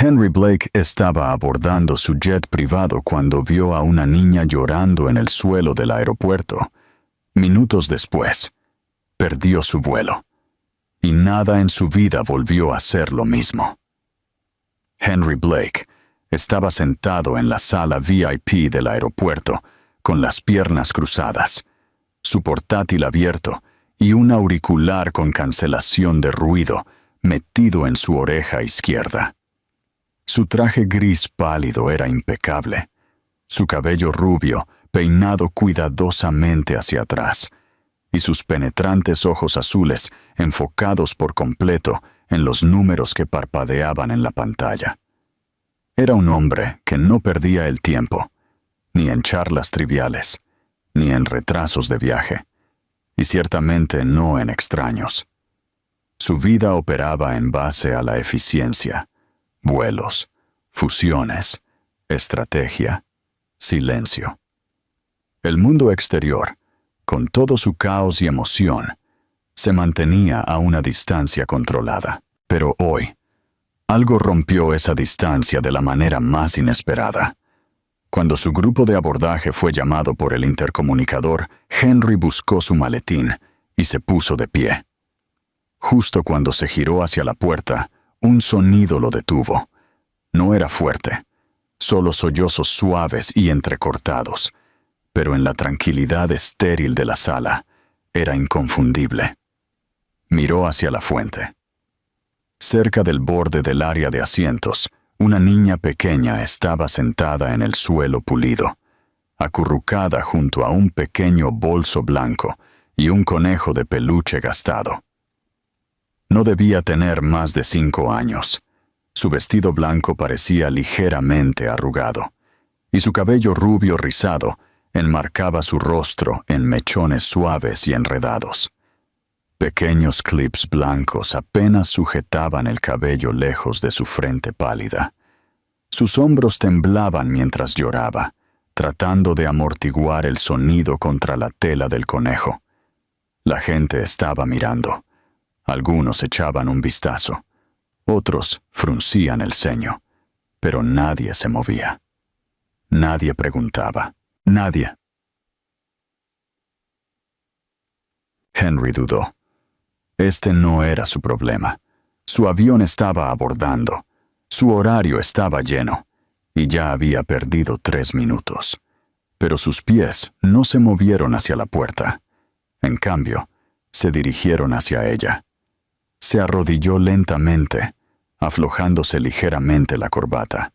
Henry Blake estaba abordando su jet privado cuando vio a una niña llorando en el suelo del aeropuerto. Minutos después, perdió su vuelo, y nada en su vida volvió a ser lo mismo. Henry Blake estaba sentado en la sala VIP del aeropuerto, con las piernas cruzadas, su portátil abierto y un auricular con cancelación de ruido metido en su oreja izquierda. Su traje gris pálido era impecable, su cabello rubio peinado cuidadosamente hacia atrás, y sus penetrantes ojos azules enfocados por completo en los números que parpadeaban en la pantalla. Era un hombre que no perdía el tiempo, ni en charlas triviales, ni en retrasos de viaje, y ciertamente no en extraños. Su vida operaba en base a la eficiencia, vuelos, fusiones, estrategia, silencio. El mundo exterior, con todo su caos y emoción, se mantenía a una distancia controlada. Pero hoy, algo rompió esa distancia de la manera más inesperada. Cuando su grupo de abordaje fue llamado por el intercomunicador, Henry buscó su maletín y se puso de pie. Justo cuando se giró hacia la puerta, un sonido lo detuvo. No era fuerte, solo sollozos suaves y entrecortados, pero en la tranquilidad estéril de la sala, era inconfundible. Miró hacia la fuente. Cerca del borde del área de asientos, una niña pequeña estaba sentada en el suelo pulido, acurrucada junto a un pequeño bolso blanco y un conejo de peluche gastado. No debía tener más de 5 años. Su vestido blanco parecía ligeramente arrugado, y su cabello rubio rizado enmarcaba su rostro en mechones suaves y enredados. Pequeños clips blancos apenas sujetaban el cabello lejos de su frente pálida. Sus hombros temblaban mientras lloraba, tratando de amortiguar el sonido contra la tela del conejo. La gente estaba mirando. Algunos echaban un vistazo. Otros fruncían el ceño. Pero nadie se movía. Nadie preguntaba. Nadie. Henry dudó. Este no era su problema. Su avión estaba abordando. Su horario estaba lleno. Y ya había perdido 3 minutos. Pero sus pies no se movieron hacia la puerta. En cambio, se dirigieron hacia ella. Se arrodilló lentamente, aflojándose ligeramente la corbata,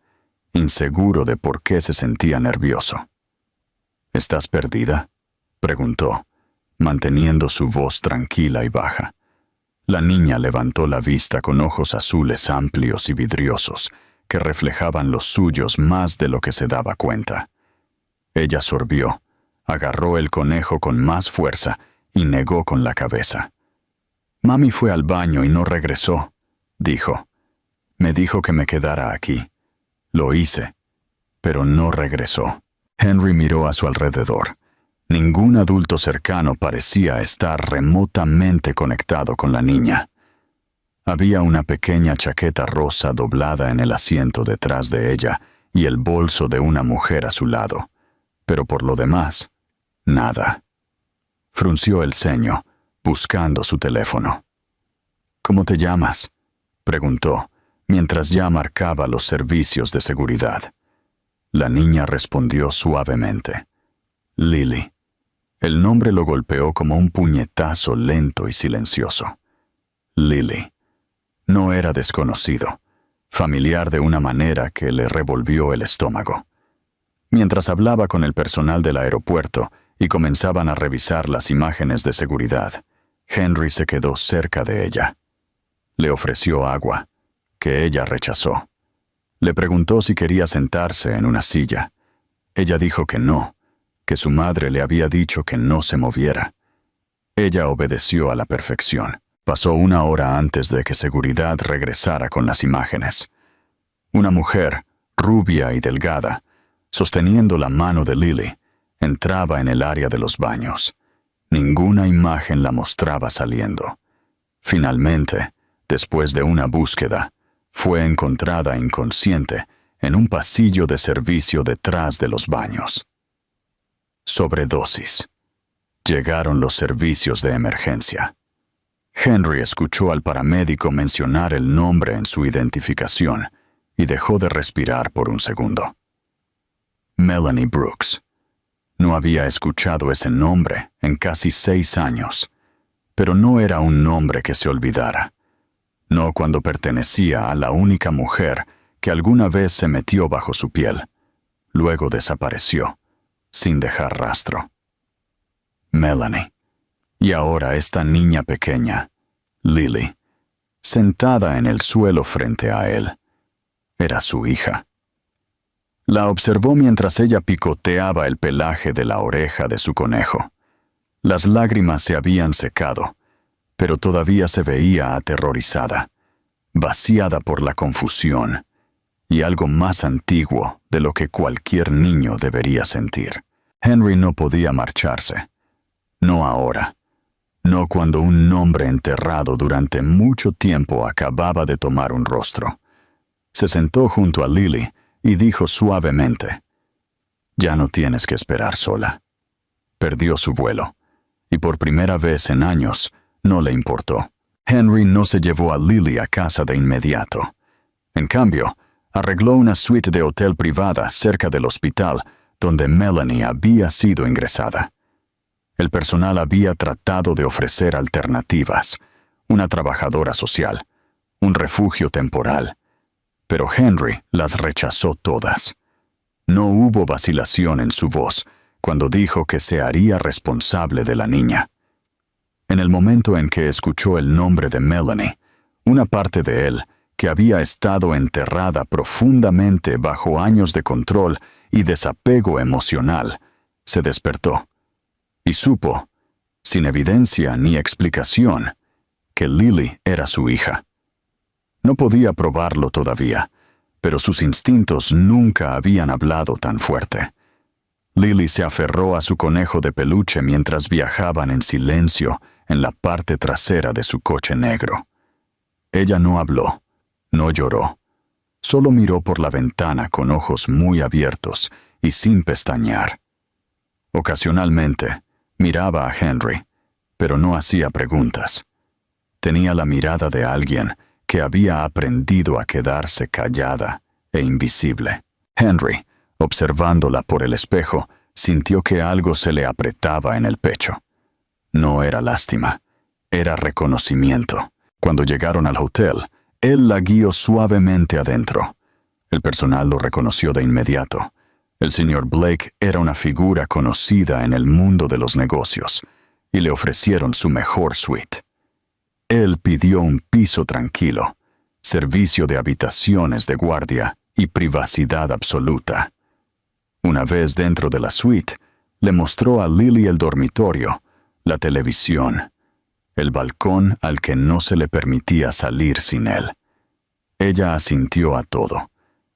inseguro de por qué se sentía nervioso. ¿Estás perdida?, preguntó, manteniendo su voz tranquila y baja. La niña levantó la vista con ojos azules amplios y vidriosos que reflejaban los suyos más de lo que se daba cuenta. Ella sorbió, agarró el conejo con más fuerza y negó con la cabeza. «Mami fue al baño y no regresó», dijo. «Me dijo que me quedara aquí. Lo hice, pero no regresó». Henry miró a su alrededor. Ningún adulto cercano parecía estar remotamente conectado con la niña. Había una pequeña chaqueta rosa doblada en el asiento detrás de ella y el bolso de una mujer a su lado. Pero por lo demás, nada. Frunció el ceño, buscando su teléfono. «¿Cómo te llamas?», preguntó, mientras ya marcaba los servicios de seguridad. La niña respondió suavemente. «Lily». El nombre lo golpeó como un puñetazo lento y silencioso. Lily. No era desconocido, familiar de una manera que le revolvió el estómago. Mientras hablaba con el personal del aeropuerto y comenzaban a revisar las imágenes de seguridad, Henry se quedó cerca de ella. Le ofreció agua, que ella rechazó. Le preguntó si quería sentarse en una silla. Ella dijo que no, que su madre le había dicho que no se moviera. Ella obedeció a la perfección. Pasó 1 hora antes de que seguridad regresara con las imágenes. Una mujer, rubia y delgada, sosteniendo la mano de Lily, entraba en el área de los baños. Ninguna imagen la mostraba saliendo. Finalmente, después de una búsqueda, Fue encontrada inconsciente en un pasillo de servicio detrás de los baños. Sobredosis. Llegaron los servicios de emergencia. Henry escuchó al paramédico mencionar el nombre en su identificación y dejó de respirar por un segundo. Melanie Brooks. No había escuchado ese nombre en casi 6 años, pero no era un nombre que se olvidara. No cuando pertenecía a la única mujer que alguna vez se metió bajo su piel. Luego desapareció, sin dejar rastro. Melanie. Y ahora esta niña pequeña, Lily, sentada en el suelo frente a él. Era su hija. La observó mientras ella picoteaba el pelaje de la oreja de su conejo. Las lágrimas se habían secado, pero todavía se veía aterrorizada, vaciada por la confusión y algo más antiguo de lo que cualquier niño debería sentir. Henry no podía marcharse. No ahora. No cuando un nombre enterrado durante mucho tiempo acababa de tomar un rostro. Se sentó junto a Lily y dijo suavemente: «Ya no tienes que esperar sola». Perdió su vuelo, y por primera vez en años no le importó. Henry no se llevó a Lily a casa de inmediato. En cambio, arregló una suite de hotel privada cerca del hospital donde Melanie había sido ingresada. El personal había tratado de ofrecer alternativas, una trabajadora social, un refugio temporal, pero Henry las rechazó todas. No hubo vacilación en su voz cuando dijo que se haría responsable de la niña. En el momento en que escuchó el nombre de Melanie, una parte de él, que había estado enterrada profundamente bajo años de control y desapego emocional, se despertó y supo, sin evidencia ni explicación, que Lily era su hija. No podía probarlo todavía, pero sus instintos nunca habían hablado tan fuerte. Lily se aferró a su conejo de peluche mientras viajaban en silencio en la parte trasera de su coche negro. Ella no habló, no lloró, solo miró por la ventana con ojos muy abiertos y sin pestañear. Ocasionalmente, miraba a Henry, pero no hacía preguntas. Tenía la mirada de alguien que había aprendido a quedarse callada e invisible. Henry, observándola por el espejo, sintió que algo se le apretaba en el pecho. No era lástima, era reconocimiento. Cuando llegaron al hotel, él la guió suavemente adentro. El personal lo reconoció de inmediato. El señor Blake era una figura conocida en el mundo de los negocios, y le ofrecieron su mejor suite. Él pidió un piso tranquilo, servicio de habitaciones de guardia y privacidad absoluta. Una vez dentro de la suite, le mostró a Lily el dormitorio, la televisión, el balcón al que no se le permitía salir sin él. Ella asintió a todo,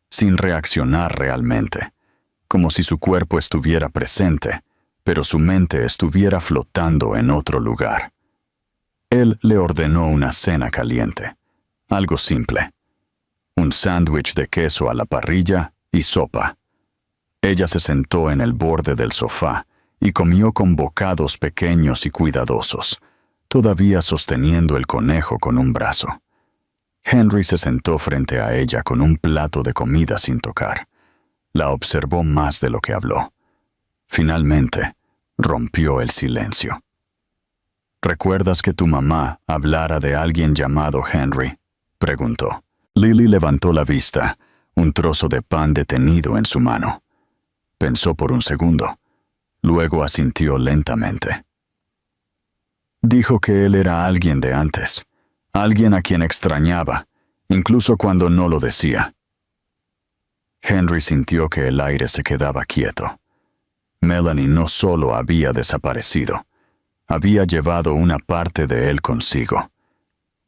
sin reaccionar realmente, como si su cuerpo estuviera presente, pero su mente estuviera flotando en otro lugar. Él le ordenó una cena caliente, algo simple, un sándwich de queso a la parrilla y sopa. Ella se sentó en el borde del sofá y comió con bocados pequeños y cuidadosos, todavía sosteniendo el conejo con un brazo. Henry se sentó frente a ella con un plato de comida sin tocar. La observó más de lo que habló. Finalmente, rompió el silencio. ¿Recuerdas que tu mamá hablara de alguien llamado Henry?, preguntó. Lily levantó la vista, un trozo de pan detenido en su mano. Pensó por un segundo. Luego asintió lentamente. Dijo que él era alguien de antes, alguien a quien extrañaba, incluso cuando no lo decía. Henry sintió que el aire se quedaba quieto. Melanie no solo había desaparecido, había llevado una parte de él consigo.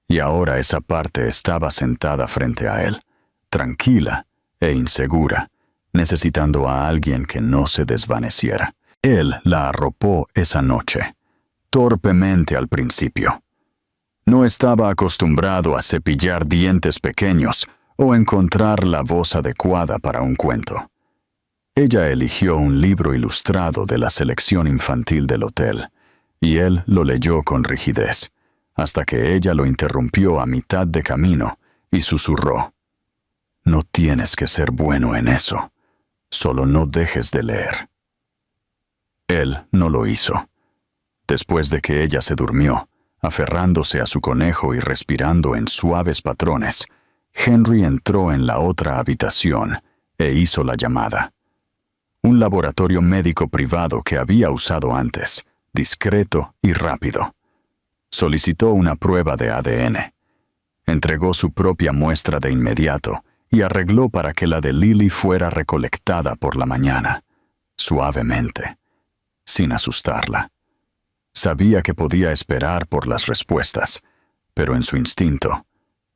Y ahora esa parte estaba sentada frente a él, tranquila e insegura, necesitando a alguien que no se desvaneciera. Él la arropó esa noche, torpemente al principio. No estaba acostumbrado a cepillar dientes pequeños o encontrar la voz adecuada para un cuento. Ella eligió un libro ilustrado de la selección infantil del hotel, y él lo leyó con rigidez, hasta que ella lo interrumpió a mitad de camino y susurró: «No tienes que ser bueno en eso, solo no dejes de leer». Él no lo hizo. Después de que ella se durmió, aferrándose a su conejo y respirando en suaves patrones, Henry entró en la otra habitación e hizo la llamada. Un laboratorio médico privado que había usado antes, discreto y rápido. Solicitó una prueba de ADN. Entregó su propia muestra de inmediato y arregló para que la de Lily fuera recolectada por la mañana, suavemente, sin asustarla. Sabía que podía esperar por las respuestas, pero en su instinto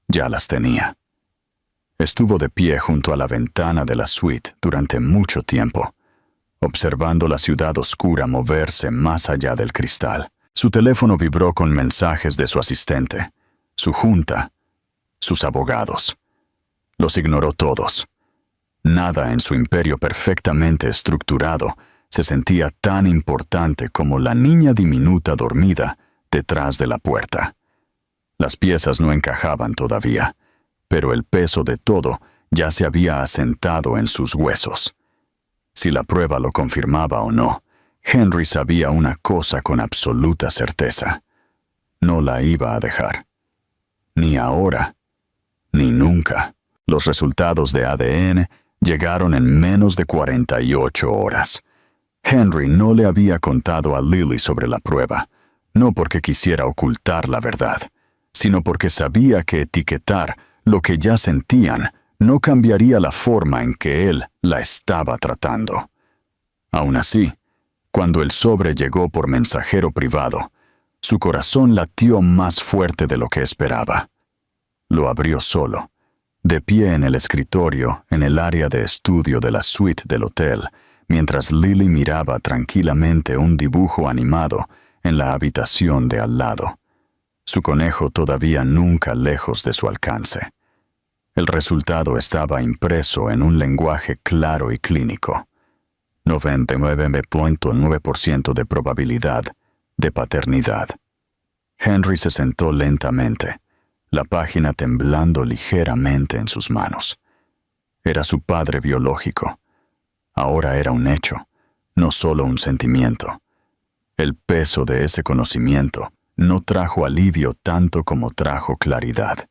ya las tenía. Estuvo de pie junto a la ventana de la suite durante mucho tiempo, observando la ciudad oscura moverse más allá del cristal. Su teléfono vibró con mensajes de su asistente, su junta, sus abogados. Los ignoró todos. Nada en su imperio perfectamente estructurado se sentía tan importante como la niña diminuta dormida detrás de la puerta. Las piezas no encajaban todavía, pero el peso de todo ya se había asentado en sus huesos. Si la prueba lo confirmaba o no, Henry sabía una cosa con absoluta certeza: no la iba a dejar. Ni ahora, ni nunca. Los resultados de ADN llegaron en menos de 48 horas. Henry no le había contado a Lily sobre la prueba, no porque quisiera ocultar la verdad, sino porque sabía que etiquetar lo que ya sentían no cambiaría la forma en que él la estaba tratando. Aún así, cuando el sobre llegó por mensajero privado, su corazón latió más fuerte de lo que esperaba. Lo abrió solo, de pie en el escritorio en el área de estudio de la suite del hotel, mientras Lily miraba tranquilamente un dibujo animado en la habitación de al lado, su conejo todavía nunca lejos de su alcance. El resultado estaba impreso en un lenguaje claro y clínico: 99.9% de probabilidad de paternidad. Henry se sentó lentamente, la página temblando ligeramente en sus manos. Era su padre biológico. Ahora era un hecho, no solo un sentimiento. El peso de ese conocimiento no trajo alivio tanto como trajo claridad.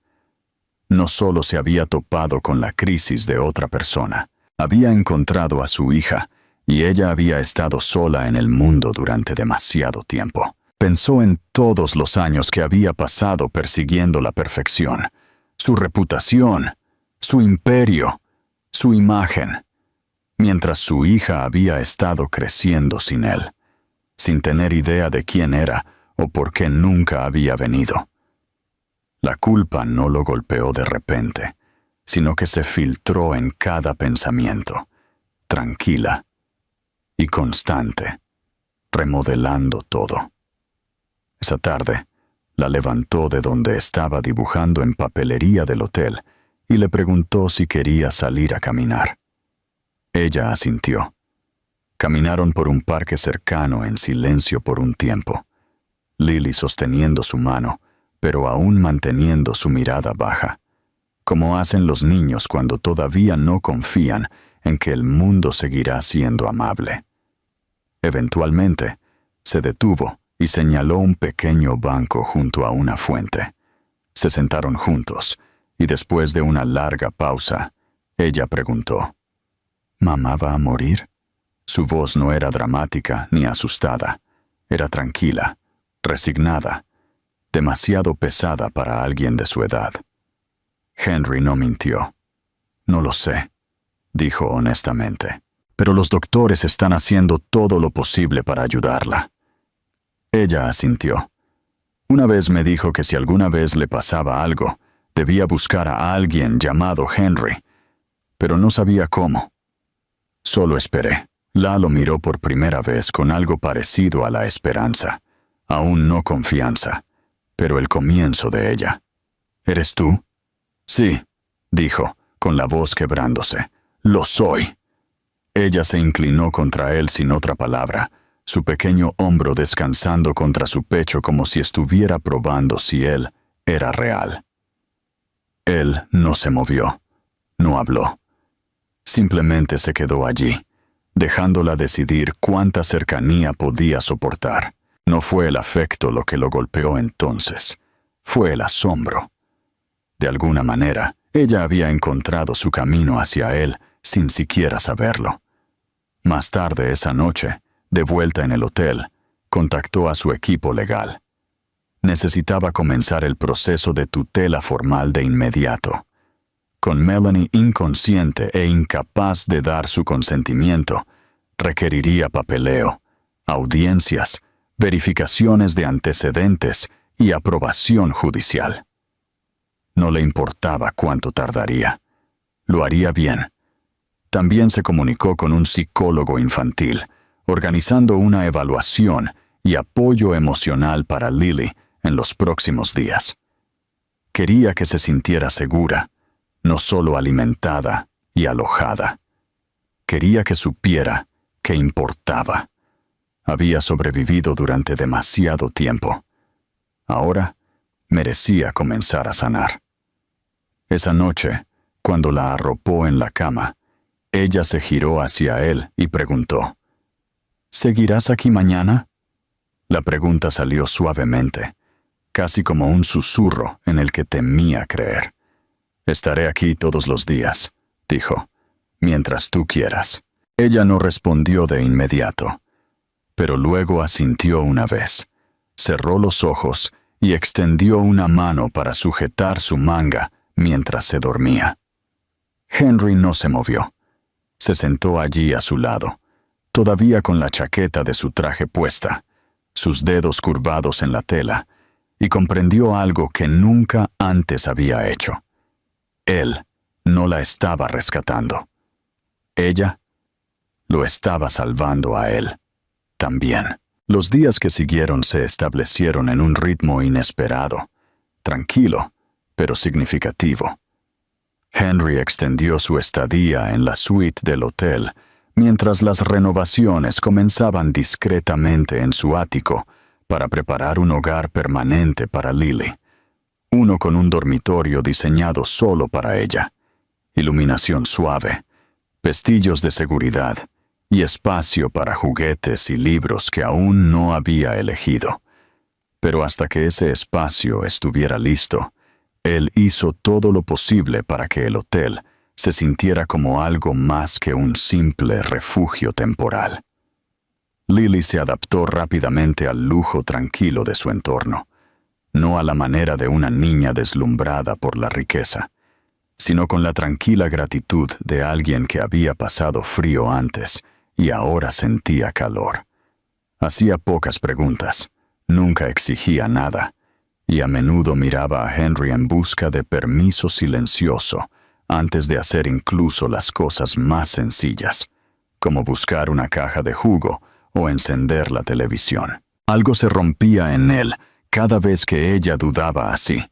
No solo se había topado con la crisis de otra persona, había encontrado a su hija, y ella había estado sola en el mundo durante demasiado tiempo. Pensó en todos los años que había pasado persiguiendo la perfección, su reputación, su imperio, su imagen, mientras su hija había estado creciendo sin él, sin tener idea de quién era o por qué nunca había venido. La culpa no lo golpeó de repente, sino que se filtró en cada pensamiento, tranquila y constante, remodelando todo. Esa tarde, la levantó de donde estaba dibujando en papelería del hotel y le preguntó si quería salir a caminar. Ella asintió. Caminaron por un parque cercano en silencio por un tiempo, Lily sosteniendo su mano, pero aún manteniendo su mirada baja, como hacen los niños cuando todavía no confían en que el mundo seguirá siendo amable. Eventualmente, se detuvo y señaló un pequeño banco junto a una fuente. Se sentaron juntos, y después de una larga pausa, ella preguntó: ¿Mamá va a morir? Su voz no era dramática ni asustada, era tranquila, resignada, demasiado pesada para alguien de su edad. Henry no mintió. «No lo sé», dijo honestamente, «pero los doctores están haciendo todo lo posible para ayudarla». Ella asintió. Una vez me dijo que si alguna vez le pasaba algo, debía buscar a alguien llamado Henry, pero no sabía cómo. Solo esperé. Lalo miró por primera vez con algo parecido a la esperanza, aún no confianza, pero el comienzo de ella. «¿Eres tú?» «Sí», dijo, con la voz quebrándose. «Lo soy». Ella se inclinó contra él sin otra palabra, su pequeño hombro descansando contra su pecho como si estuviera probando si él era real. Él no se movió, no habló. Simplemente se quedó allí, dejándola decidir cuánta cercanía podía soportar. No fue el afecto lo que lo golpeó entonces, fue el asombro. De alguna manera, ella había encontrado su camino hacia él sin siquiera saberlo. Más tarde esa noche, de vuelta en el hotel, contactó a su equipo legal. Necesitaba comenzar el proceso de tutela formal de inmediato. Con Melanie inconsciente e incapaz de dar su consentimiento, requeriría papeleo, audiencias, verificaciones de antecedentes y aprobación judicial. No le importaba cuánto tardaría. Lo haría bien. También se comunicó con un psicólogo infantil, organizando una evaluación y apoyo emocional para Lily en los próximos días. Quería que se sintiera segura, no solo alimentada y alojada. Quería que supiera que importaba. Había sobrevivido durante demasiado tiempo. Ahora merecía comenzar a sanar. Esa noche, cuando la arropó en la cama, ella se giró hacia él y preguntó: «¿Seguirás aquí mañana?» La pregunta salió suavemente, casi como un susurro en el que temía creer. «Estaré aquí todos los días», dijo, «mientras tú quieras». Ella no respondió de inmediato, pero luego asintió una vez, cerró los ojos y extendió una mano para sujetar su manga mientras se dormía. Henry no se movió. Se sentó allí a su lado, todavía con la chaqueta de su traje puesta, sus dedos curvados en la tela, y comprendió algo que nunca antes había hecho. Él no la estaba rescatando. Ella lo estaba salvando a él también. Los días que siguieron se establecieron en un ritmo inesperado, tranquilo, pero significativo. Henry extendió su estadía en la suite del hotel, mientras las renovaciones comenzaban discretamente en su ático para preparar un hogar permanente para Lily. Uno con un dormitorio diseñado solo para ella, iluminación suave, pestillos de seguridad y espacio para juguetes y libros que aún no había elegido. Pero hasta que ese espacio estuviera listo, él hizo todo lo posible para que el hotel se sintiera como algo más que un simple refugio temporal. Lily se adaptó rápidamente al lujo tranquilo de su entorno, no a la manera de una niña deslumbrada por la riqueza, sino con la tranquila gratitud de alguien que había pasado frío antes y ahora sentía calor. Hacía pocas preguntas, nunca exigía nada, y a menudo miraba a Henry en busca de permiso silencioso antes de hacer incluso las cosas más sencillas, como buscar una caja de jugo o encender la televisión. Algo se rompía en él cada vez que ella dudaba así,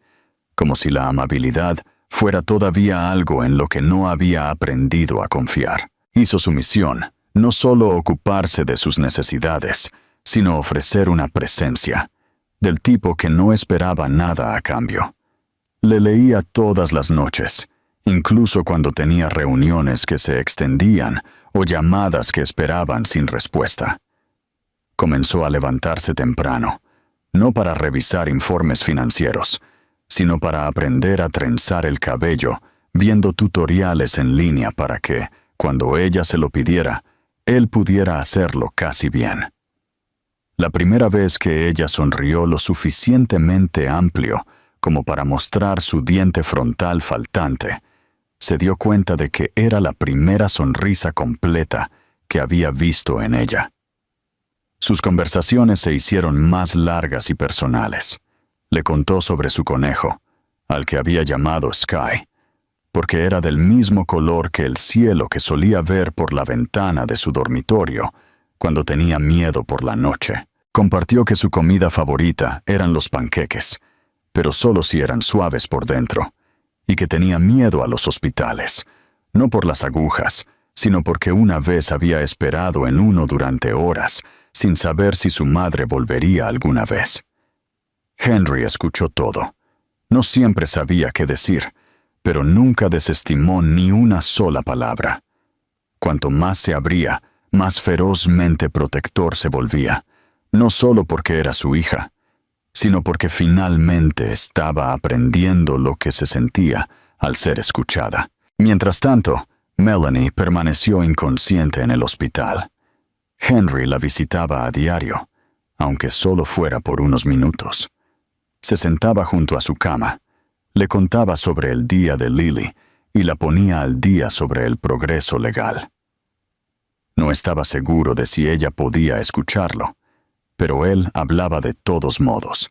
como si la amabilidad fuera todavía algo en lo que no había aprendido a confiar. Hizo su misión, no solo ocuparse de sus necesidades, sino ofrecer una presencia, del tipo que no esperaba nada a cambio. Le leía todas las noches, incluso cuando tenía reuniones que se extendían o llamadas que esperaban sin respuesta. Comenzó a levantarse temprano, no para revisar informes financieros, sino para aprender a trenzar el cabello, viendo tutoriales en línea para que, cuando ella se lo pidiera, él pudiera hacerlo casi bien. La primera vez que ella sonrió lo suficientemente amplio como para mostrar su diente frontal faltante, se dio cuenta de que era la primera sonrisa completa que había visto en ella. Sus conversaciones se hicieron más largas y personales. Le contó sobre su conejo, al que había llamado Sky, porque era del mismo color que el cielo que solía ver por la ventana de su dormitorio cuando tenía miedo por la noche. Compartió que su comida favorita eran los panqueques, pero solo si eran suaves por dentro, y que tenía miedo a los hospitales, no por las agujas, sino porque una vez había esperado en uno durante horas, sin saber si su madre volvería alguna vez. Henry escuchó todo. No siempre sabía qué decir, pero nunca desestimó ni una sola palabra. Cuanto más se abría, más ferozmente protector se volvía, no solo porque era su hija, sino porque finalmente estaba aprendiendo lo que se sentía al ser escuchada. Mientras tanto, Melanie permaneció inconsciente en el hospital. Henry la visitaba a diario, aunque solo fuera por unos minutos. Se sentaba junto a su cama, le contaba sobre el día de Lily y la ponía al día sobre el progreso legal. No estaba seguro de si ella podía escucharlo, pero él hablaba de todos modos,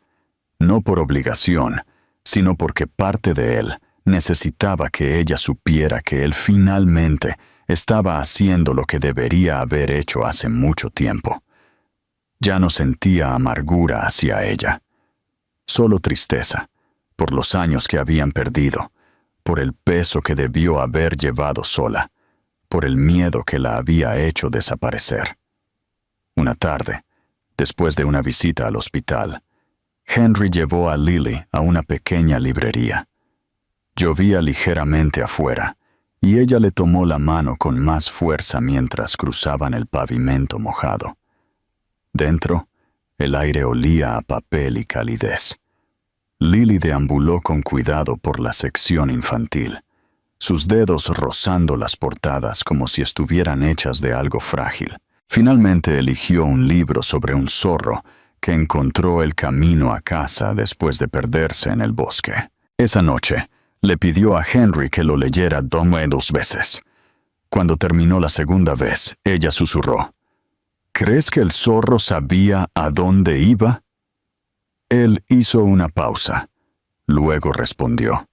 no por obligación, sino porque parte de él necesitaba que ella supiera que él finalmente estaba haciendo lo que debería haber hecho hace mucho tiempo. Ya no sentía amargura hacia ella, solo tristeza, por los años que habían perdido, por el peso que debió haber llevado sola, por el miedo que la había hecho desaparecer. Una tarde, después de una visita al hospital, Henry llevó a Lily a una pequeña librería. Llovía ligeramente afuera, y ella le tomó la mano con más fuerza mientras cruzaban el pavimento mojado. Dentro, el aire olía a papel y calidez. Lily deambuló con cuidado por la sección infantil, sus dedos rozando las portadas como si estuvieran hechas de algo frágil. Finalmente eligió un libro sobre un zorro que encontró el camino a casa después de perderse en el bosque. Esa noche, le pidió a Henry que lo leyera 2 veces. Cuando terminó la segunda vez, ella susurró: ¿Crees que el zorro sabía a dónde iba? Él hizo una pausa. Luego respondió: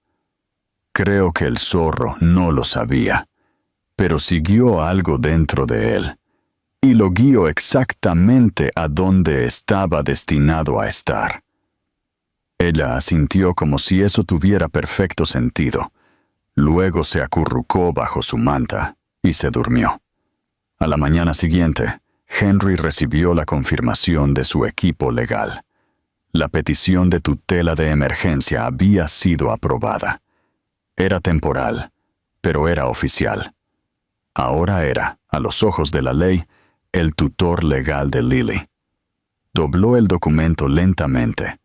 Creo que el zorro no lo sabía, pero siguió algo dentro de él, y lo guió exactamente a donde estaba destinado a estar. Ella asintió como si eso tuviera perfecto sentido. Luego se acurrucó bajo su manta y se durmió. A la mañana siguiente, Henry recibió la confirmación de su equipo legal. La petición de tutela de emergencia había sido aprobada. Era temporal, pero era oficial. Ahora era, a los ojos de la ley, el tutor legal de Lily. Dobló el documento lentamente,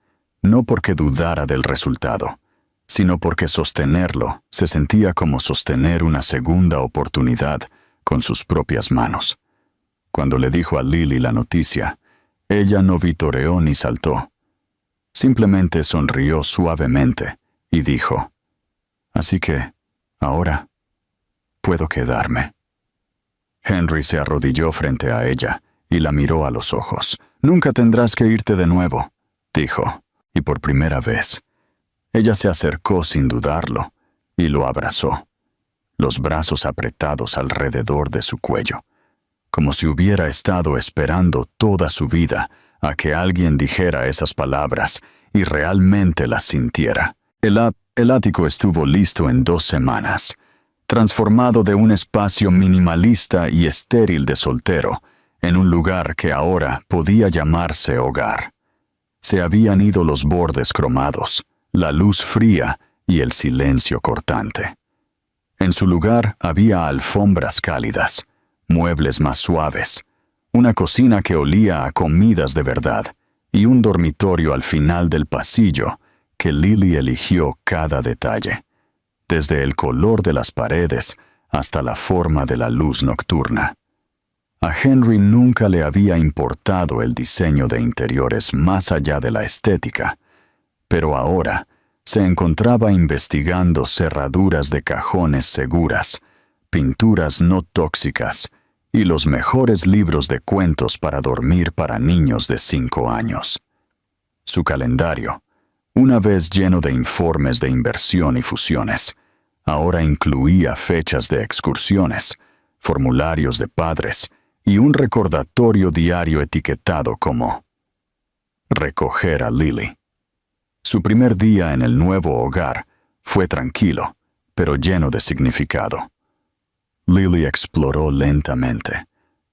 no porque dudara del resultado, sino porque sostenerlo se sentía como sostener una segunda oportunidad con sus propias manos. Cuando le dijo a Lily la noticia, ella no vitoreó ni saltó. Simplemente sonrió suavemente y dijo: Así que, ahora, puedo quedarme. Henry se arrodilló frente a ella y la miró a los ojos. Nunca tendrás que irte de nuevo, dijo, y por primera vez, ella se acercó sin dudarlo y lo abrazó, los brazos apretados alrededor de su cuello, como si hubiera estado esperando toda su vida a que alguien dijera esas palabras y realmente las sintiera. El ático estuvo listo en 2 semanas, transformado de un espacio minimalista y estéril de soltero en un lugar que ahora podía llamarse hogar. Se habían ido los bordes cromados, la luz fría y el silencio cortante. En su lugar había alfombras cálidas, muebles más suaves, una cocina que olía a comidas de verdad y un dormitorio al final del pasillo que Lily eligió cada detalle, desde el color de las paredes hasta la forma de la luz nocturna. A Henry nunca le había importado el diseño de interiores más allá de la estética, pero ahora se encontraba investigando cerraduras de cajones seguras, pinturas no tóxicas y los mejores libros de cuentos para dormir para niños de 5 años. Su calendario, una vez lleno de informes de inversión y fusiones, ahora incluía fechas de excursiones, formularios de padres y un recordatorio diario etiquetado como recoger a Lily. Su primer día en el nuevo hogar Fue tranquilo, pero lleno de significado. Lily exploró lentamente,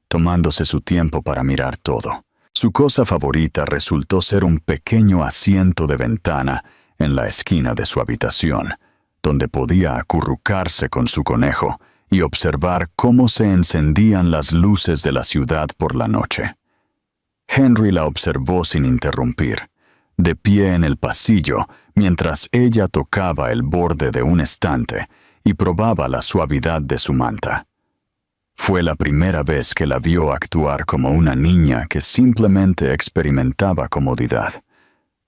tomándose su tiempo para mirar todo. Su cosa favorita resultó ser un pequeño asiento de ventana en la esquina de su habitación, donde podía acurrucarse con su conejo y observar cómo se encendían las luces de la ciudad por la noche. Henry la observó sin interrumpir, de pie en el pasillo, mientras ella tocaba el borde de un estante y probaba la suavidad de su manta. Fue la primera vez que la vio actuar como una niña que simplemente experimentaba comodidad,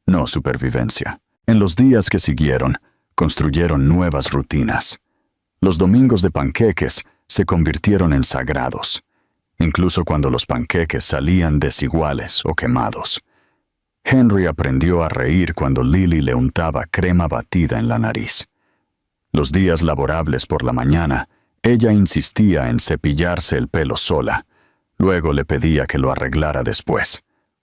no supervivencia. En los días que siguieron, construyeron nuevas rutinas. Los domingos de panqueques se convirtieron en sagrados, incluso cuando los panqueques salían desiguales o quemados. Henry aprendió a reír cuando Lily le untaba crema batida en la nariz. Los días laborables por la mañana, ella insistía en cepillarse el pelo sola. Luego le pedía que lo arreglara después,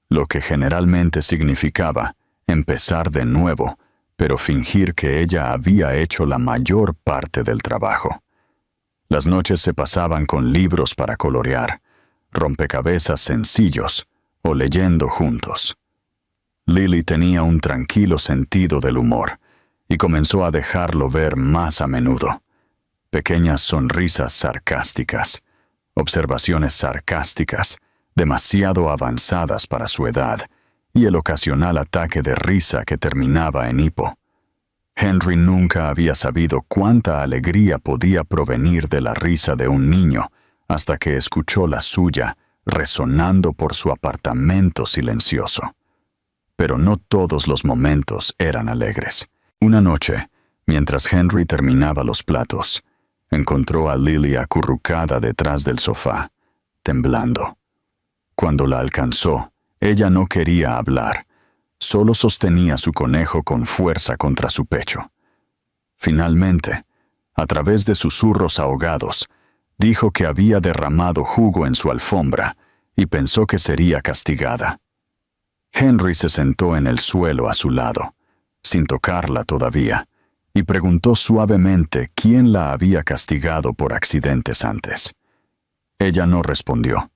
lo que generalmente significaba empezar de nuevo, pero fingir que ella había hecho la mayor parte del trabajo. Las noches se pasaban con libros para colorear, rompecabezas sencillos o leyendo juntos. Lily tenía un tranquilo sentido del humor y comenzó a dejarlo ver más a menudo. Pequeñas sonrisas sarcásticas, observaciones sarcásticas, demasiado avanzadas para su edad, y el ocasional ataque de risa que terminaba en hipo. Henry nunca había sabido cuánta alegría podía provenir de la risa de un niño hasta que escuchó la suya resonando por su apartamento silencioso. Pero no todos los momentos eran alegres. Una noche, mientras Henry terminaba los platos, encontró a Lily acurrucada detrás del sofá, temblando. Cuando la alcanzó, ella no quería hablar, solo sostenía su conejo con fuerza contra su pecho. Finalmente, a través de susurros ahogados, dijo que había derramado jugo en su alfombra y pensó que sería castigada. Henry se sentó en el suelo a su lado, sin tocarla todavía, y preguntó suavemente quién la había castigado por accidentes antes. Ella no respondió,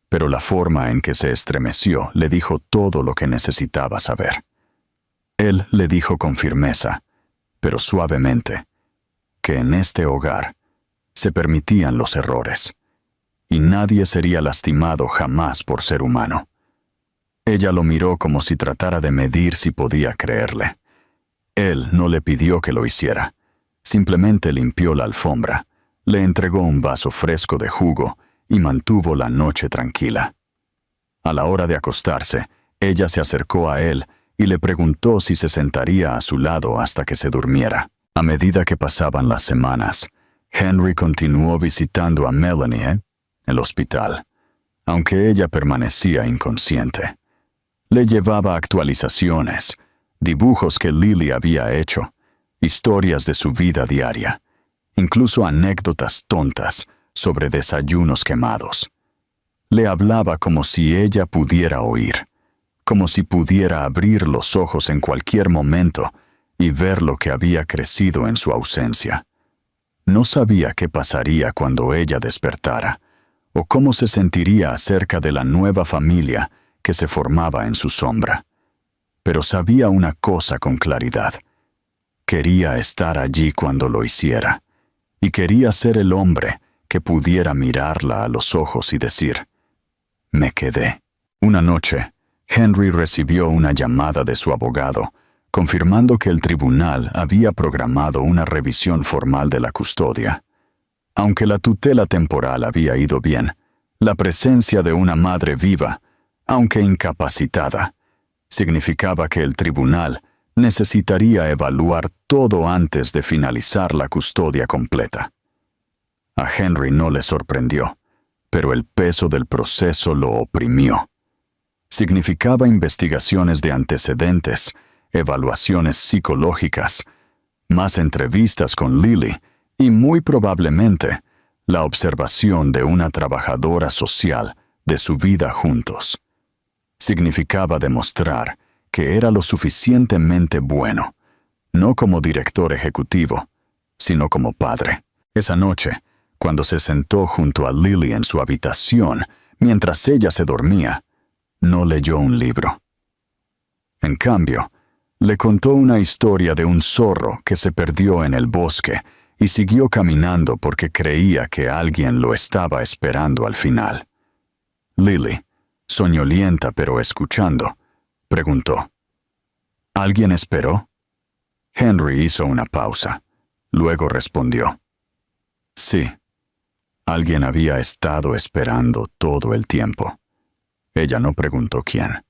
pero la forma en que se estremeció le dijo todo lo que necesitaba saber. Él le dijo con firmeza, pero suavemente, que en este hogar se permitían los errores, y nadie sería lastimado jamás por ser humano. Ella lo miró como si tratara de medir si podía creerle. Él no le pidió que lo hiciera. Simplemente limpió la alfombra, le entregó un vaso fresco de jugo y mantuvo la noche tranquila. A la hora de acostarse, ella se acercó a él y le preguntó si se sentaría a su lado hasta que se durmiera. A medida que pasaban las semanas, Henry continuó visitando a Melanie en el hospital, aunque ella permanecía inconsciente. Le llevaba actualizaciones, dibujos que Lily había hecho, historias de su vida diaria, incluso anécdotas tontas sobre desayunos quemados. Le hablaba como si ella pudiera oír, como si pudiera abrir los ojos en cualquier momento y ver lo que había crecido en su ausencia. No sabía qué pasaría cuando ella despertara, o cómo se sentiría acerca de la nueva familia que se formaba en su sombra. Pero sabía una cosa con claridad. Quería estar allí cuando lo hiciera, y quería ser el hombre que pudiera mirarla a los ojos y decir, «Me quedé». Una noche, Henry recibió una llamada de su abogado, confirmando que el tribunal había programado una revisión formal de la custodia. Aunque la tutela temporal había ido bien, la presencia de una madre viva, aunque incapacitada, significaba que el tribunal necesitaría evaluar todo antes de finalizar la custodia completa. A Henry no le sorprendió, pero el peso del proceso lo oprimió. Significaba investigaciones de antecedentes, evaluaciones psicológicas, más entrevistas con Lily y muy probablemente la observación de una trabajadora social de su vida juntos. Significaba demostrar que era lo suficientemente bueno, no como director ejecutivo, sino como padre. Esa noche, cuando se sentó junto a Lily en su habitación, mientras ella se dormía, no leyó un libro. En cambio, le contó una historia de un zorro que se perdió en el bosque y siguió caminando porque creía que alguien lo estaba esperando al final. Lily, soñolienta pero escuchando, preguntó: ¿Alguien esperó? Henry hizo una pausa. Luego respondió: Sí. Alguien había estado esperando todo el tiempo. Ella no preguntó quién.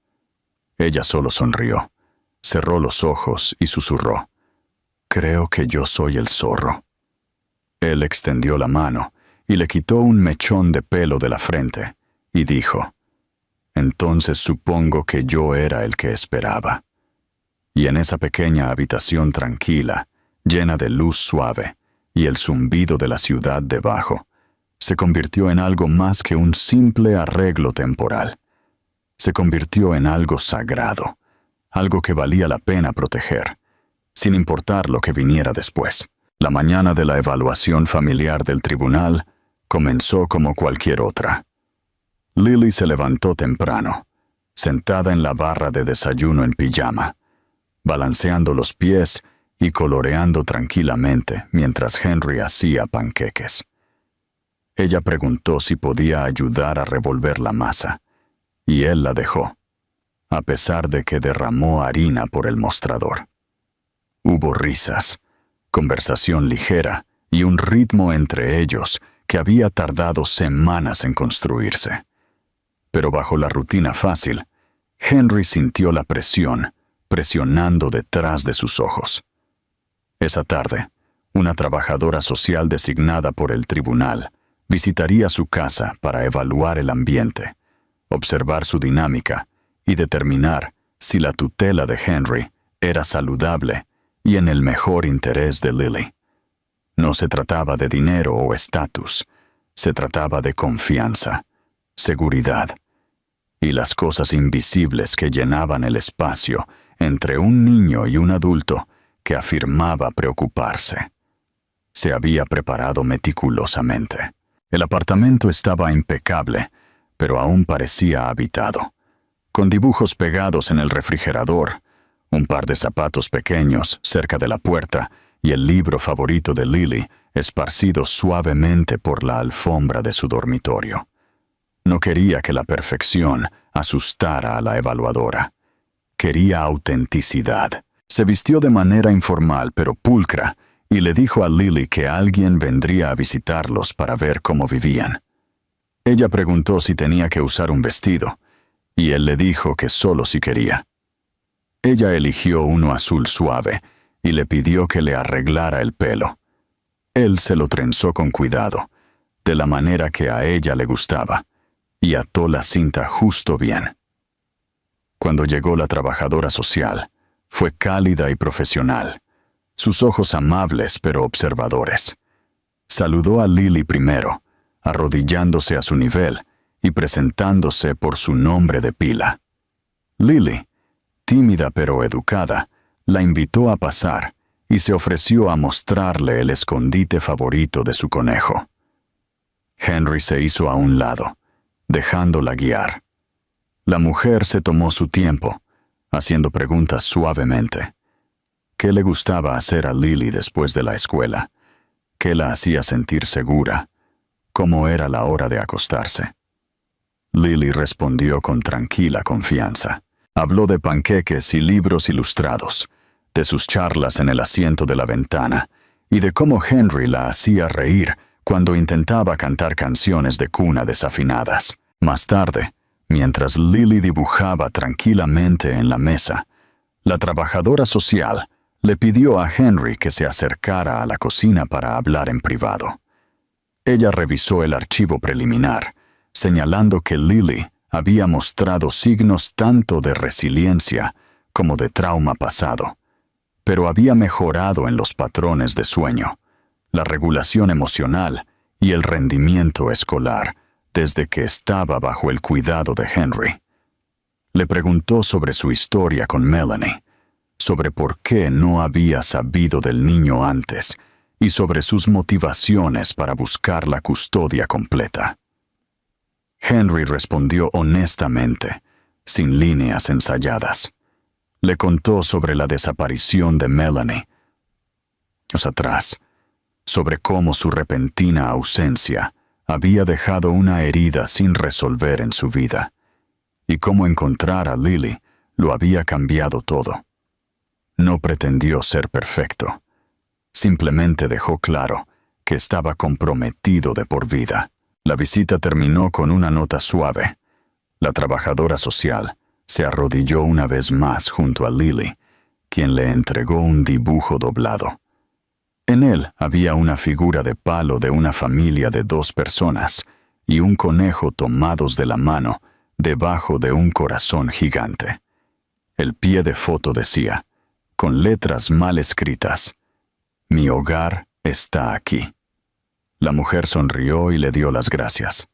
Ella solo sonrió, cerró los ojos y susurró: Creo que yo soy el zorro. Él extendió la mano y le quitó un mechón de pelo de la frente y dijo: Entonces supongo que yo era el que esperaba. Y en esa pequeña habitación tranquila, llena de luz suave y el zumbido de la ciudad debajo, se convirtió en algo más que un simple arreglo temporal. Se convirtió en algo sagrado, algo que valía la pena proteger, sin importar lo que viniera después. La mañana de la evaluación familiar del tribunal comenzó como cualquier otra. Lily se levantó temprano, sentada en la barra de desayuno en pijama, balanceando los pies y coloreando tranquilamente mientras Henry hacía panqueques. Ella preguntó si podía ayudar a revolver la masa, y él la dejó, a pesar de que derramó harina por el mostrador. Hubo risas, conversación ligera y un ritmo entre ellos que había tardado semanas en construirse. Pero bajo la rutina fácil, Henry sintió la presión, presionando detrás de sus ojos. Esa tarde, una trabajadora social designada por el tribunal visitaría su casa para evaluar el ambiente, observar su dinámica y determinar si la tutela de Henry era saludable y en el mejor interés de Lily. No se trataba de dinero o estatus, se trataba de confianza, seguridad y las cosas invisibles que llenaban el espacio entre un niño y un adulto que afirmaba preocuparse. Se había preparado meticulosamente. El apartamento estaba impecable, pero aún parecía habitado, con dibujos pegados en el refrigerador, un par de zapatos pequeños cerca de la puerta y el libro favorito de Lily esparcido suavemente por la alfombra de su dormitorio. No quería que la perfección asustara a la evaluadora. Quería autenticidad. Se vistió de manera informal pero pulcra y le dijo a Lily que alguien vendría a visitarlos para ver cómo vivían. Ella preguntó si tenía que usar un vestido, y él le dijo que solo si quería. Ella eligió uno azul suave y le pidió que le arreglara el pelo. Él se lo trenzó con cuidado, de la manera que a ella le gustaba, y ató la cinta justo bien. Cuando llegó la trabajadora social, fue cálida y profesional, sus ojos amables pero observadores. Saludó a Lily primero, arrodillándose a su nivel y presentándose por su nombre de pila. Lily, tímida pero educada, la invitó a pasar y se ofreció a mostrarle el escondite favorito de su conejo. Henry se hizo a un lado, dejándola guiar. La mujer se tomó su tiempo, haciendo preguntas suavemente. ¿Qué le gustaba hacer a Lily después de la escuela? ¿Qué la hacía sentir segura? ¿Cómo era la hora de acostarse? Lily respondió con tranquila confianza. Habló de panqueques y libros ilustrados, de sus charlas en el asiento de la ventana y de cómo Henry la hacía reír cuando intentaba cantar canciones de cuna desafinadas. Más tarde, mientras Lily dibujaba tranquilamente en la mesa, la trabajadora social le pidió a Henry que se acercara a la cocina para hablar en privado. Ella revisó el archivo preliminar, señalando que Lily había mostrado signos tanto de resiliencia como de trauma pasado, pero había mejorado en los patrones de sueño, la regulación emocional y el rendimiento escolar desde que estaba bajo el cuidado de Henry. Le preguntó sobre su historia con Melanie, sobre por qué no había sabido del niño antes y sobre sus motivaciones para buscar la custodia completa. Henry respondió honestamente, sin líneas ensayadas. Le contó sobre la desaparición de Melanie, años atrás, sobre cómo su repentina ausencia había dejado una herida sin resolver en su vida, y cómo encontrar a Lily lo había cambiado todo. No pretendió ser perfecto. Simplemente dejó claro que estaba comprometido de por vida. La visita terminó con una nota suave. La trabajadora social se arrodilló una vez más junto a Lily, quien le entregó un dibujo doblado. En él había una figura de palo de una familia de 2 personas y un conejo tomados de la mano debajo de un corazón gigante. El pie de foto decía, con letras mal escritas, «Mi hogar está aquí». La mujer sonrió y le dio las gracias.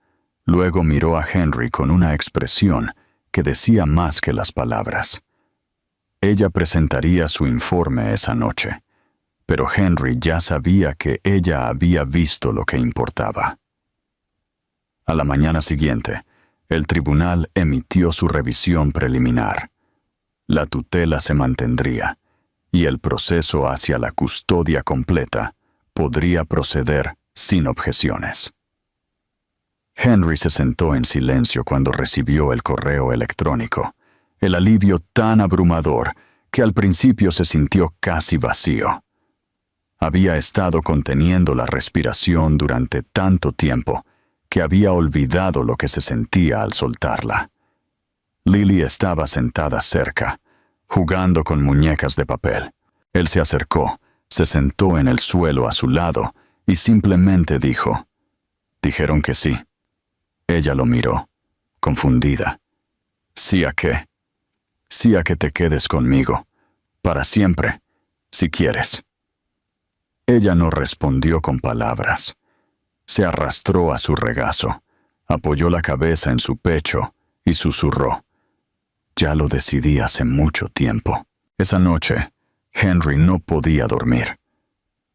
Luego miró a Henry con una expresión que decía más que las palabras. Ella presentaría su informe esa noche, pero Henry ya sabía que ella había visto lo que importaba. A la mañana siguiente, el tribunal emitió su revisión preliminar. La tutela se mantendría, y el proceso hacia la custodia completa podría proceder sin objeciones. Henry se sentó en silencio cuando recibió el correo electrónico, el alivio tan abrumador que al principio se sintió casi vacío. Había estado conteniendo la respiración durante tanto tiempo que había olvidado lo que se sentía al soltarla. Lily estaba sentada cerca, jugando con muñecas de papel. Él se acercó, se sentó en el suelo a su lado y simplemente dijo, «Dijeron que sí». Ella lo miró, confundida. «¿Sí a qué?» «Sí a que te quedes conmigo, para siempre, si quieres». Ella no respondió con palabras. Se arrastró a su regazo, apoyó la cabeza en su pecho y susurró. «Ya lo decidí hace mucho tiempo». Esa noche, Henry no podía dormir.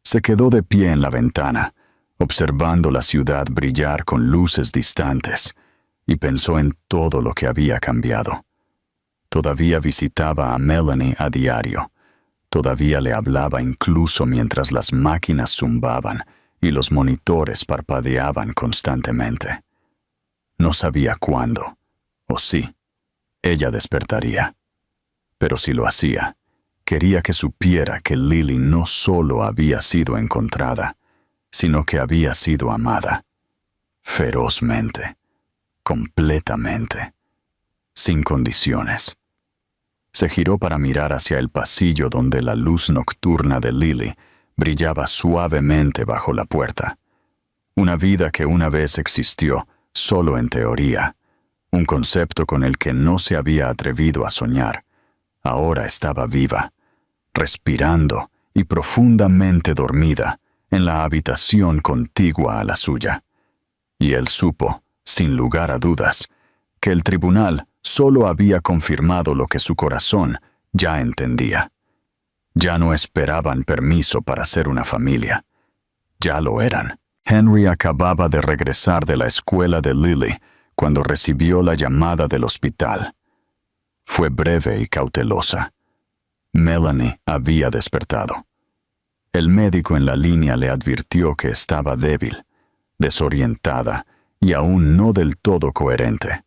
Se quedó de pie en la ventana, observando la ciudad brillar con luces distantes, y pensó en todo lo que había cambiado. Todavía visitaba a Melanie a diario. Todavía le hablaba incluso mientras las máquinas zumbaban y los monitores parpadeaban constantemente. No sabía cuándo, o si, ella despertaría. Pero si lo hacía, quería que supiera que Lily no solo había sido encontrada, sino que había sido amada, ferozmente, completamente, sin condiciones. Se giró para mirar hacia el pasillo donde la luz nocturna de Lily brillaba suavemente bajo la puerta. Una vida que una vez existió solo en teoría, un concepto con el que no se había atrevido a soñar, ahora estaba viva, respirando y profundamente dormida en la habitación contigua a la suya. Y él supo, sin lugar a dudas, que el tribunal solo había confirmado lo que su corazón ya entendía. Ya no esperaban permiso para ser una familia. Ya lo eran. Henry acababa de regresar de la escuela de Lily cuando recibió la llamada del hospital. Fue breve y cautelosa. Melanie había despertado. El médico en la línea le advirtió que estaba débil, desorientada y aún no del todo coherente,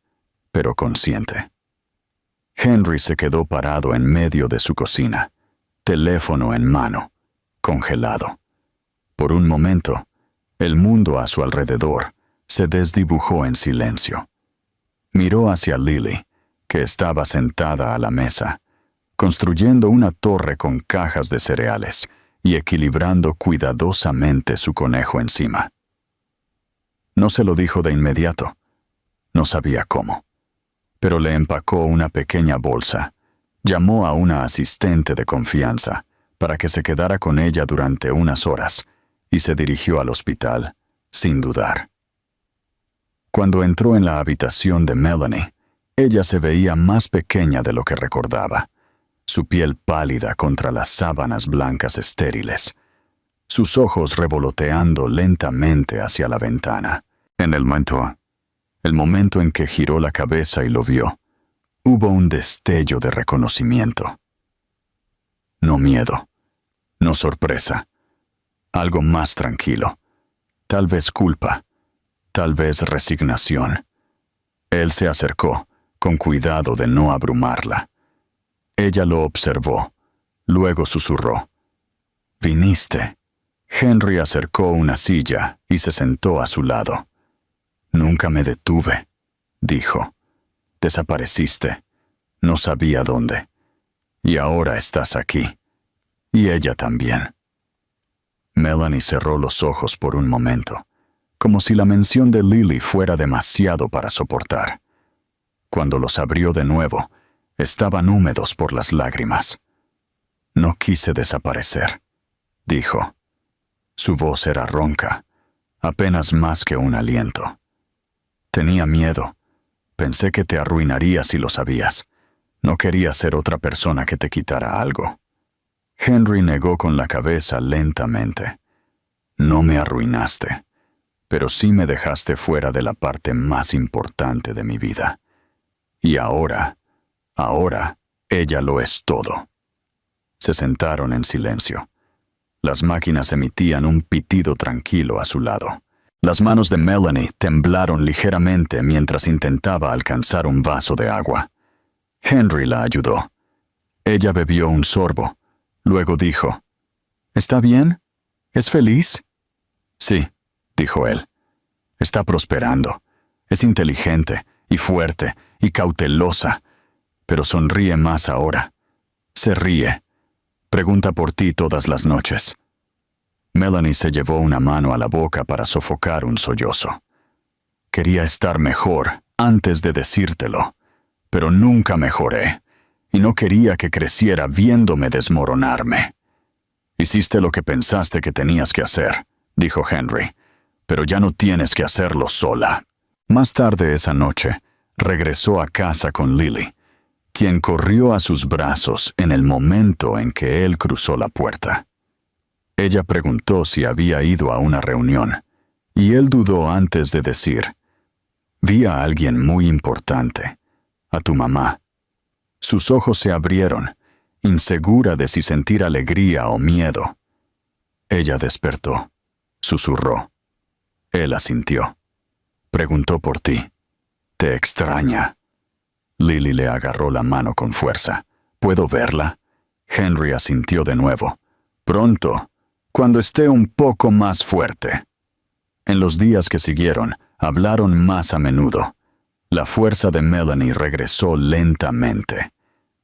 pero consciente. Henry se quedó parado en medio de su cocina, teléfono en mano, congelado. Por un momento, el mundo a su alrededor se desdibujó en silencio. Miró hacia Lily, que estaba sentada a la mesa, construyendo una torre con cajas de cereales y equilibrando cuidadosamente su conejo encima. No se lo dijo de inmediato. No sabía cómo. Pero le empacó una pequeña bolsa, llamó a una asistente de confianza para que se quedara con ella durante unas horas y se dirigió al hospital, sin dudar. Cuando entró en la habitación de Melanie, ella se veía más pequeña de lo que recordaba. su piel pálida contra las sábanas blancas estériles, sus ojos revoloteando lentamente hacia la ventana. En el momento en que giró la cabeza y lo vio, hubo un destello de reconocimiento. No miedo, no sorpresa, algo más tranquilo, tal vez culpa, tal vez resignación. Él se acercó, con cuidado de no abrumarla. Ella lo observó, luego susurró: «¿Viniste?» Henry acercó una silla y se sentó a su lado. «Nunca me detuve», dijo. «Desapareciste. No sabía dónde. Y ahora estás aquí. Y ella también». Melanie cerró los ojos por un momento, como si la mención de Lily fuera demasiado para soportar. Cuando los abrió de nuevo, estaban húmedos por las lágrimas. «No quise desaparecer», dijo. Su voz era ronca, apenas más que un aliento. «Tenía miedo. Pensé que te arruinaría si lo sabías. No quería ser otra persona que te quitara algo». Henry negó con la cabeza lentamente. «No me arruinaste, pero sí me dejaste fuera de la parte más importante de mi vida. Y ahora, ella lo es todo». Se sentaron en silencio. Las máquinas emitían un pitido tranquilo a su lado. Las manos de Melanie temblaron ligeramente mientras intentaba alcanzar un vaso de agua. Henry la ayudó. Ella bebió un sorbo. Luego dijo: «¿Está bien? ¿Es feliz?» «Sí», dijo él. «Está prosperando. Es inteligente y fuerte y cautelosa, pero sonríe más ahora. Se ríe. Pregunta por ti todas las noches». Melanie se llevó una mano a la boca para sofocar un sollozo. «Quería estar mejor antes de decírtelo, pero nunca mejoré, y no quería que creciera viéndome desmoronarme». «Hiciste lo que pensaste que tenías que hacer», dijo Henry, «pero ya no tienes que hacerlo sola». Más tarde esa noche, regresó a casa con Lily, quien corrió a sus brazos en el momento en que él cruzó la puerta. Ella preguntó si había ido a una reunión, y él dudó antes de decir: «Vi a alguien muy importante, a tu mamá». Sus ojos se abrieron, insegura de si sentir alegría o miedo. Ella despertó, susurró. Él asintió. «Preguntó por ti. Te extraña». Lily le agarró la mano con fuerza. «¿Puedo verla?» Henry asintió de nuevo. «Pronto, cuando esté un poco más fuerte». En los días que siguieron, hablaron más a menudo. La fuerza de Melanie regresó lentamente.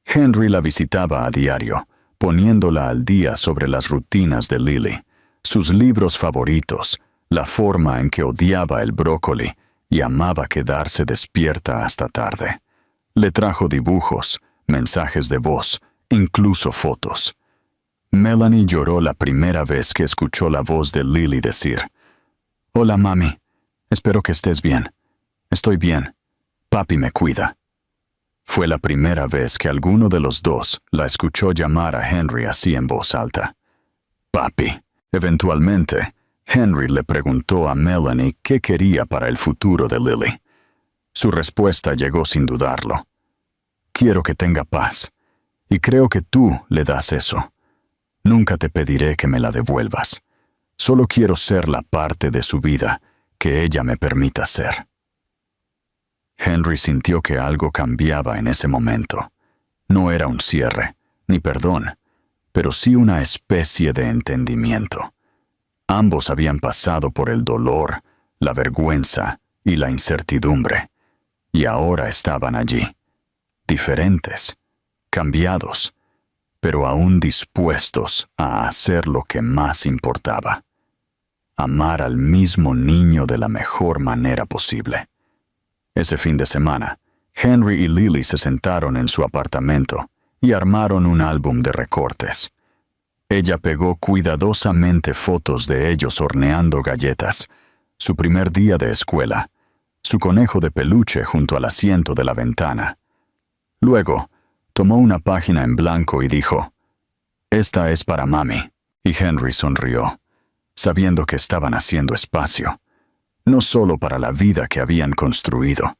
Henry la visitaba a diario, poniéndola al día sobre las rutinas de Lily, sus libros favoritos, la forma en que odiaba el brócoli y amaba quedarse despierta hasta tarde. Le trajo dibujos, mensajes de voz, incluso fotos. Melanie lloró la primera vez que escuchó la voz de Lily decir: «Hola, mami. Espero que estés bien. Estoy bien. Papi me cuida». Fue la primera vez que alguno de los dos la escuchó llamar a Henry así en voz alta. «Papi». Eventualmente, Henry le preguntó a Melanie qué quería para el futuro de Lily. Su respuesta llegó sin dudarlo. «Quiero que tenga paz, y creo que tú le das eso. Nunca te pediré que me la devuelvas. Solo quiero ser la parte de su vida que ella me permita ser». Henry sintió que algo cambiaba en ese momento. No era un cierre, ni perdón, pero sí una especie de entendimiento. Ambos habían pasado por el dolor, la vergüenza y la incertidumbre, y ahora estaban allí, diferentes, cambiados, pero aún dispuestos a hacer lo que más importaba: amar al mismo niño de la mejor manera posible. Ese fin de semana, Henry y Lily se sentaron en su apartamento y armaron un álbum de recortes. Ella pegó cuidadosamente fotos de ellos horneando galletas, su primer día de escuela, su conejo de peluche junto al asiento de la ventana. Luego, Tomó una página en blanco y dijo, «Esta es para mami». Y Henry sonrió, sabiendo que estaban haciendo espacio, no solo para la vida que habían construido,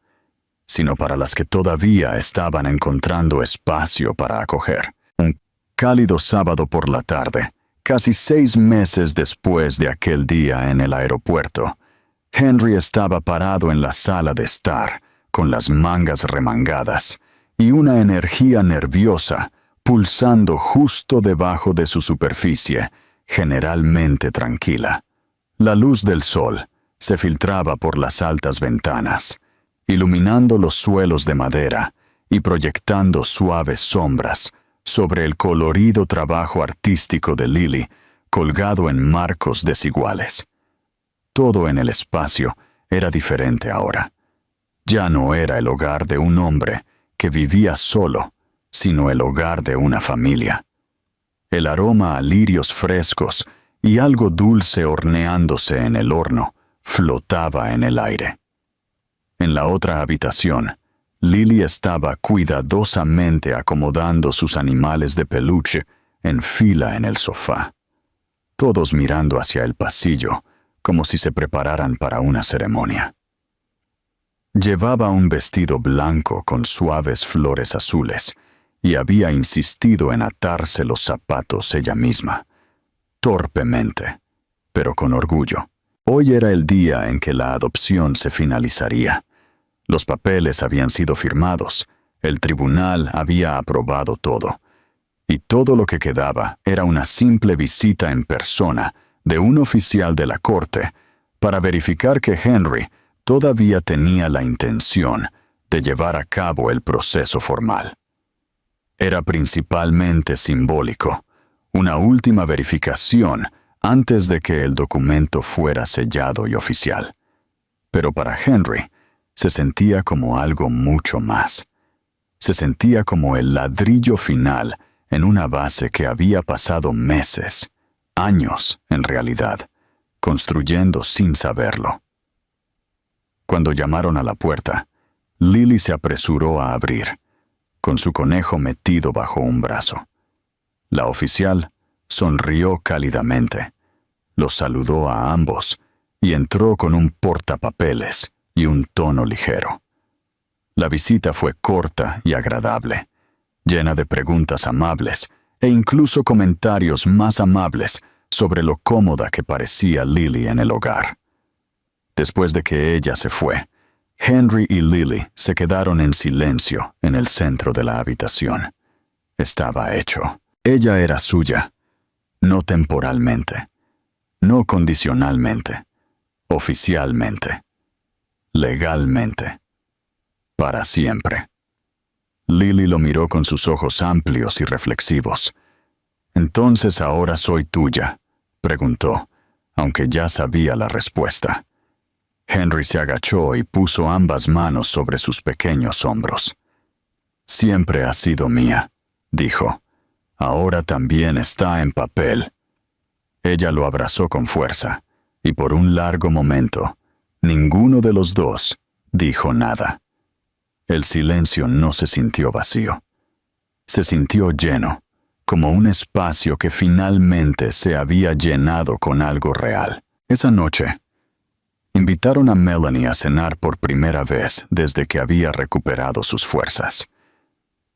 sino para las que todavía estaban encontrando espacio para acoger. Un cálido sábado por la tarde, casi 6 meses después de aquel día en el aeropuerto, Henry estaba parado en la sala de estar, con las mangas remangadas y una energía nerviosa pulsando justo debajo de su superficie, generalmente tranquila. La luz del sol se filtraba por las altas ventanas, iluminando los suelos de madera y proyectando suaves sombras sobre el colorido trabajo artístico de Lily, colgado en marcos desiguales. Todo en el espacio era diferente ahora. Ya no era el hogar de un hombre que vivía solo, sino el hogar de una familia. El aroma a lirios frescos y algo dulce horneándose en el horno flotaba en el aire. En la otra habitación, Lily estaba cuidadosamente acomodando sus animales de peluche en fila en el sofá, todos mirando hacia el pasillo como si se prepararan para una ceremonia. Llevaba un vestido blanco con suaves flores azules y había insistido en atarse los zapatos ella misma, torpemente, pero con orgullo. Hoy era el día en que la adopción se finalizaría. Los papeles habían sido firmados, el tribunal había aprobado todo, y todo lo que quedaba era una simple visita en persona de un oficial de la corte para verificar que Henry todavía tenía la intención de llevar a cabo el proceso formal. Era principalmente simbólico, una última verificación antes de que el documento fuera sellado y oficial. Pero para Henry, se sentía como algo mucho más. Se sentía como el ladrillo final en una base que había pasado meses, años en realidad, construyendo sin saberlo. Cuando llamaron a la puerta, Lily se apresuró a abrir, con su conejo metido bajo un brazo. La oficial sonrió cálidamente, los saludó a ambos y entró con un portapapeles y un tono ligero. La visita fue corta y agradable, llena de preguntas amables e incluso comentarios más amables sobre lo cómoda que parecía Lily en el hogar. Después de que ella se fue, Henry y Lily se quedaron en silencio en el centro de la habitación. Estaba hecho. Ella era suya, no temporalmente, no condicionalmente, oficialmente, legalmente, para siempre. Lily lo miró con sus ojos amplios y reflexivos. «¿Entonces ahora soy tuya?», preguntó, aunque ya sabía la respuesta. Henry se agachó y puso ambas manos sobre sus pequeños hombros. «Siempre has sido mía», dijo. «Ahora también está en papel». Ella lo abrazó con fuerza, y por un largo momento, ninguno de los dos dijo nada. El silencio no se sintió vacío. Se sintió lleno, como un espacio que finalmente se había llenado con algo real. Esa noche, invitaron a Melanie a cenar por primera vez desde que había recuperado sus fuerzas.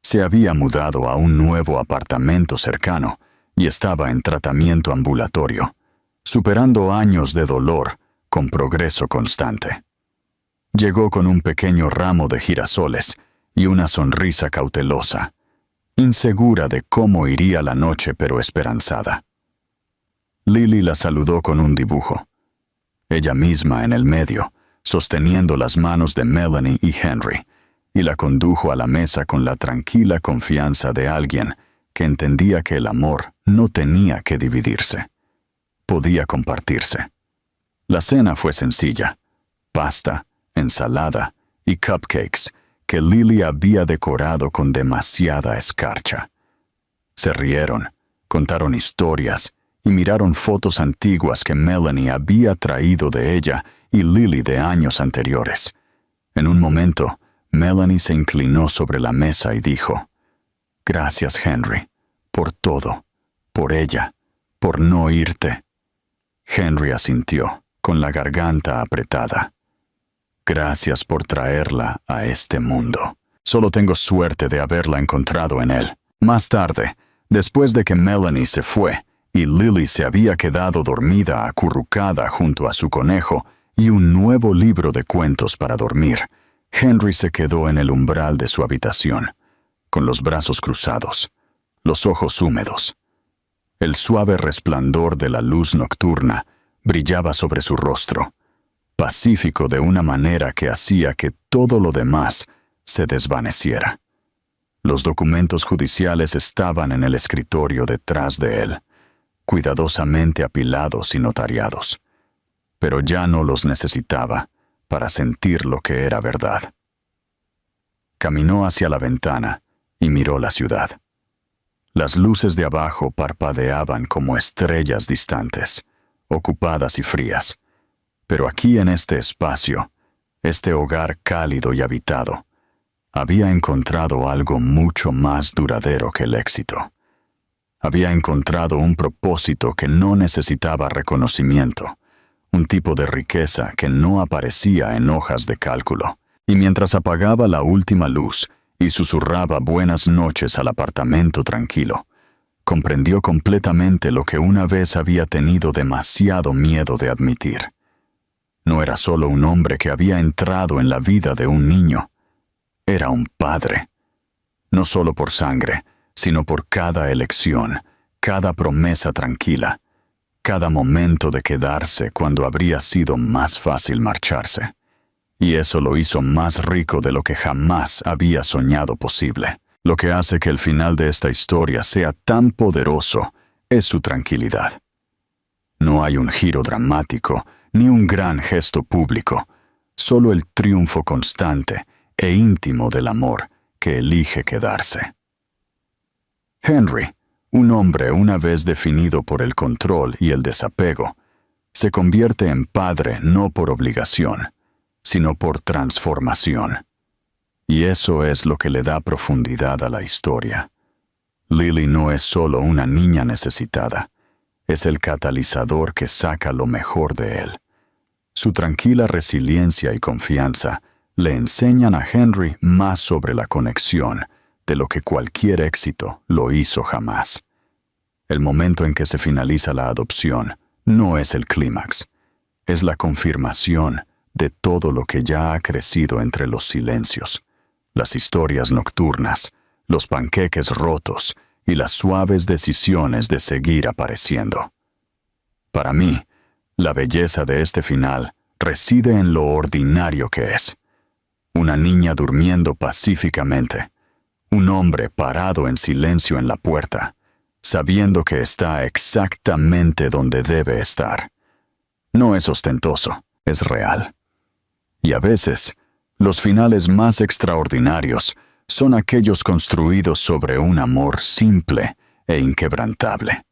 Se había mudado a un nuevo apartamento cercano y estaba en tratamiento ambulatorio, superando años de dolor con progreso constante. Llegó con un pequeño ramo de girasoles y una sonrisa cautelosa, insegura de cómo iría la noche pero esperanzada. Lily la saludó con un dibujo, ella misma en el medio, sosteniendo las manos de Melanie y Henry, y la condujo a la mesa con la tranquila confianza de alguien que entendía que el amor no tenía que dividirse. Podía compartirse. La cena fue sencilla: pasta, ensalada y cupcakes que Lily había decorado con demasiada escarcha. Se rieron, contaron historias y miraron fotos antiguas que Melanie había traído de ella y Lily de años anteriores. En un momento, Melanie se inclinó sobre la mesa y dijo: Gracias, Henry, por todo, por ella, por no irte. Henry asintió, con la garganta apretada. Gracias por traerla a este mundo. Solo tengo suerte de haberla encontrado en él. Más tarde, después de que Melanie se fue y Lily se había quedado dormida acurrucada junto a su conejo y un nuevo libro de cuentos para dormir, Henry se quedó en el umbral de su habitación, con los brazos cruzados, los ojos húmedos. El suave resplandor de la luz nocturna brillaba sobre su rostro, pacífico de una manera que hacía que todo lo demás se desvaneciera. Los documentos judiciales estaban en el escritorio detrás de él, cuidadosamente apilados y notariados, pero ya no los necesitaba para sentir lo que era verdad. Caminó hacia la ventana y miró la ciudad. Las luces de abajo parpadeaban como estrellas distantes, ocupadas y frías, pero aquí en este espacio, este hogar cálido y habitado, había encontrado algo mucho más duradero que el éxito. Había encontrado un propósito que no necesitaba reconocimiento, un tipo de riqueza que no aparecía en hojas de cálculo. Y mientras apagaba la última luz y susurraba buenas noches al apartamento tranquilo, comprendió completamente lo que una vez había tenido demasiado miedo de admitir. No era solo un hombre que había entrado en la vida de un niño, era un padre, no solo por sangre, sino por cada elección, cada promesa tranquila, cada momento de quedarse cuando habría sido más fácil marcharse. Y eso lo hizo más rico de lo que jamás había soñado posible. Lo que hace que el final de esta historia sea tan poderoso es su tranquilidad. No hay un giro dramático, ni un gran gesto público, solo el triunfo constante e íntimo del amor que elige quedarse. Henry, un hombre una vez definido por el control y el desapego, se convierte en padre no por obligación, sino por transformación. Y eso es lo que le da profundidad a la historia. Lily no es solo una niña necesitada, es el catalizador que saca lo mejor de él. Su tranquila resiliencia y confianza le enseñan a Henry más sobre la conexión de lo que cualquier éxito lo hizo jamás. El momento en que se finaliza la adopción no es el clímax, es la confirmación de todo lo que ya ha crecido entre los silencios, las historias nocturnas, los panqueques rotos y las suaves decisiones de seguir apareciendo. Para mí, la belleza de este final reside en lo ordinario que es. Una niña durmiendo pacíficamente, un hombre parado en silencio en la puerta, sabiendo que está exactamente donde debe estar. No es ostentoso, es real. Y a veces, los finales más extraordinarios son aquellos construidos sobre un amor simple e inquebrantable.